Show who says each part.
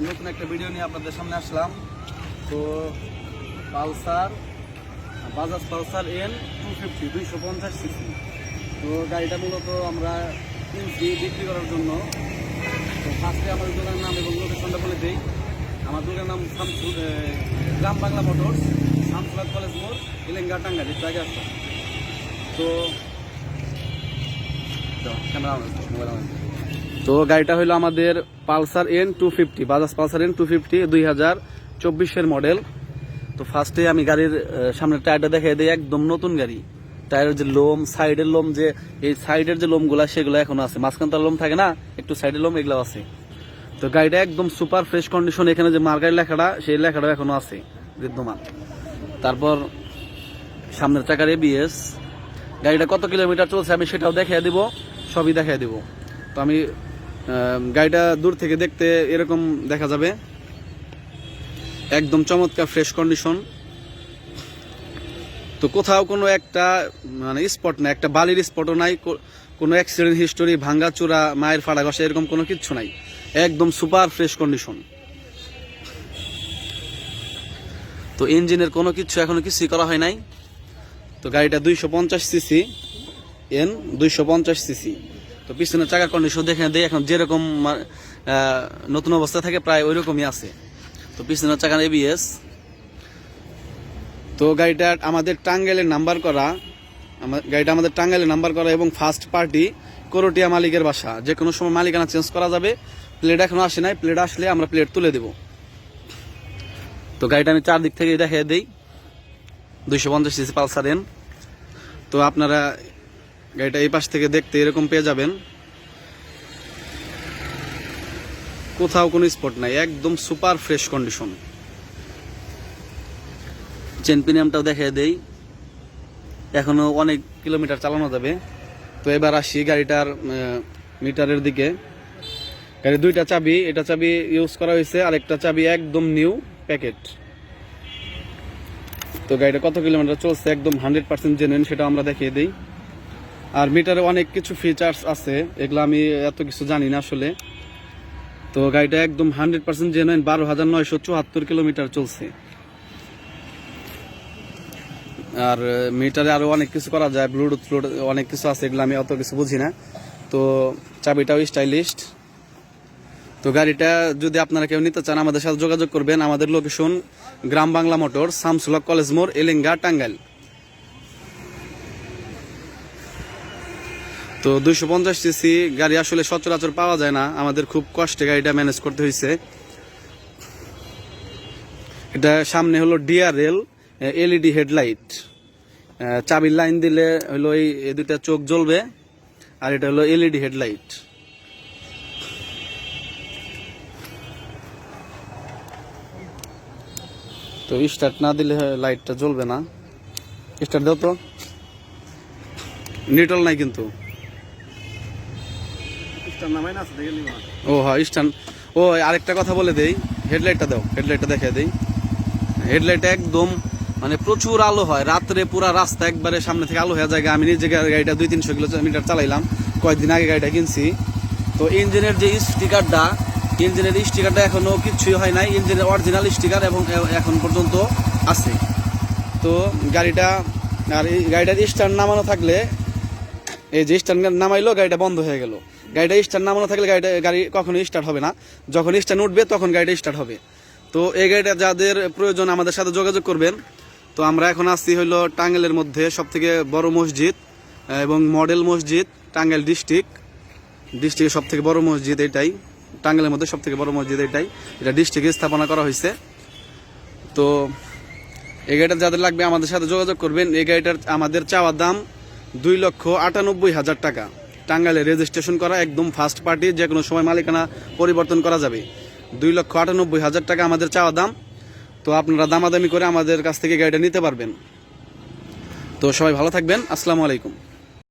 Speaker 1: নতুন একটা ভিডিও নিয়ে আপনাদের সামনে আসলাম। তো Pulsar, Bajaj Pulsar N250 250 CC. তো গাড়িটা মূলত আমরা কিনছি বিক্রি করার জন্য। তো ফার্স্টে আমাদের দোকানের নাম এবং লোকেশনটা বলে দিই। আমার দোকানের নাম গ্রাম বাংলা মোটরস, শামসুলাদ কলেজ মোড়, এলেঙ্গা, টাঙ্গাইল। একটু আগে আসতাম। তো গাড়িটা হলো আমাদের Pulsar N250, Bajaj Pulsar N250 2024-এর মডেল। তো ফার্স্টে আমি গাড়ির সামনের টায়ারটা দেখিয়ে দিই। একদম নতুন গাড়ি। টায়ারের যে লোম, সাইডের লোম, যে এই সাইডের যে লোমগুলা সেগুলো এখনো আছে। মাঝখানটার লোম থাকে না, একটু সাইডের লোম, এগুলো আছে। তো গাড়িটা একদম সুপার ফ্রেশ কন্ডিশন। এখানে যে মার্কারি লেখাটা, সেই লেখাটাও এখনো আছে বিদ্যমান। তারপর সামনের চাকার ABS। গাড়িটা কত কিলোমিটার চলছে আমি সেটাও দেখিয়ে দিব, সবই দেখিয়ে দিব। তো আমি গাড়িটা দূর থেকে দেখতে এরকম দেখা যাবে, একদম চমৎকার ফ্রেশ কন্ডিশন। তো কোথাও কোনো একটা মানে স্পট নাই, একটা বালির স্পটও নাই, কোনো অ্যাক্সিডেন্ট হিস্টোরি, ভাঙ্গা চূড়া, মায়ের ফাড়া ঘষা, এরকম কোনো কিচ্ছু নাই। একদম সুপার ফ্রেশ কন্ডিশন। তো ইঞ্জিনের কোনো কিছু এখনো কিছুই করা হয় নাই। তো গাড়িটা 250 সিসি, N250 সিসি। তো পিছনের চাকার কন্ডিশন দেখে দেয় এখন যেরকম নতুন অবস্থা থাকে প্রায় ওই রকমই আছে। তো পিছনের চাকার ABS। তো গাড়িটা আমাদের টাঙ্গাইলের নাম্বার করা, এবং ফার্স্ট পার্টি করটিয়া মালিকের বাসা। যে কোনো সময় মালিকানা চেঞ্জ করা যাবে। প্লেট এখনো আসে নাই, প্লেট আসলে আমরা প্লেট তুলে দেব। তো গাড়িটা আমি চারদিক থেকে দেখিয়ে দিই। 250 সিসি পালসার N। তো আপনারা গাড়িটা এই পাশ থেকে দেখতে এরকম পেয়ে যাবেন, কোথাও কোনো স্পট নাই, একদম সুপার ফ্রেশ কন্ডিশন। চেন প্রিমিয়ামটাও দেখিয়ে দেই, এখনো অনেক কিলোমিটার চালানো যাবে। তো এবার আসি গাড়িটার মিটারের দিকে। গাড়ির দুইটা চাবি, এটা চাবি ইউজ করা হয়েছে, আরেকটা চাবি একদম নিউ প্যাকেট। তো গাড়িটা কত কিলোমিটার চলছে একদম 100% জেনুইন, সেটা আমরা দেখিয়ে দিই। আর মিটারে অনেক কিছু ফিচার্স আছে, এগুলো আমি এত কিছু জানি না আসলে। তো গাড়িটা একদম 100% জেনুইন, 12,974 কিলোমিটার চলছে। আর মিটারে আরো অনেক কিছু করা যায়, ব্লুটুথ অনেক কিছু আছে, এগুলো আমি অত কিছু বুঝি না। তো চাবিটাও স্টাইলিস্ট। তো গাড়িটা যদি আপনারা কেউ নিতে চান আমাদের সাথে যোগাযোগ করবেন। আমাদের লোকেশন গ্রাম বাংলা মোটর, শামসুলাদ কলেজ মোড়, এলেঙ্গা, টাঙ্গাইল। তো 250 সিসি গাড়ি আসলে সচরাচর পাওয়া যায় না, আমাদের খুব কষ্টে গাড়িটা ম্যানেজ করতে হয়েছে। এটা সামনে হলো DRL LED হেডলাইট, চাবির লাইন দিলে হলো এই দুইটা চোখ জ্বলবে। আর এটা হলো LED হেডলাইট। তো স্টার্ট না দিলে লাইটটা জ্বলবে না। স্টার্ট দাও তো, নিউট্রাল নাই কিন্তু। ও হ্যাঁ স্ট্যান্ড। ও আরেকটা কথা বলে দেই, হেডলাইটটা দাও, হেডলাইটটা দেখে দেই। হেডলাইটটা একদম মানে প্রচুর আলো হয় রাত্রে, পুরা রাস্তা একবারে সামনে থেকে আলো হয়ে যায়। আমি নিজে গাড়িটা 200-300 কিলোমিটার চালাইলাম, কয়েকদিন আগে গাড়িটা কিনছি। তো ইঞ্জিনের যে স্টিকারটা, এখনো কিছুই হয় নাই। ইঞ্জিনের অরিজিনাল স্টিকার এবং এখন পর্যন্ত আছে। তো গাড়িটা, আর এই গাড়িটার স্ট্যান্ড নামানো থাকলে, এই যে স্ট্যান্ড নামাইলো গাড়িটা বন্ধ হয়ে গেল। গাড়িটা স্ট্যান্ড নামানো থাকলে গাড়ি কখনোই স্টার্ট হবে না। যখন স্ট্যান্ড উঠবে তখন গাড়িটা স্টার্ট হবে। তো এই গাড়িটা যাদের প্রয়োজন আমাদের সাথে যোগাযোগ করবেন। তো আমরা এখন আসছি হইলো টাঙ্গাইলের মধ্যে সবথেকে বড় মসজিদ এবং মডেল মসজিদ, টাঙ্গাইল ডিস্ট্রিক্টের সবথেকে বড় মসজিদ এটাই। টাঙ্গাইলের মধ্যে সবথেকে বড় মসজিদ এটাই, এটা ডিস্ট্রিক্টে স্থাপনা করা হয়েছে। তো এই গাড়িটা যাদের লাগবে আমাদের সাথে যোগাযোগ করবেন। এই গাড়িটার আমাদের চাওয়া দাম 2,98,000 টাকা। টাঙ্গাইলে রেজিস্ট্রেশন করা, একদম ফার্স্ট পার্টি, যে কোনো সময় মালিকানা পরিবর্তন করা যাবে। 2,98,000 টাকা আমাদের চাওয়া দাম। তো আপনারা দামাদামি করে আমাদের কাছ থেকে গাড়িটা নিতে পারবেন। তো সবাই ভালো থাকবেন, আসসালামু আলাইকুম।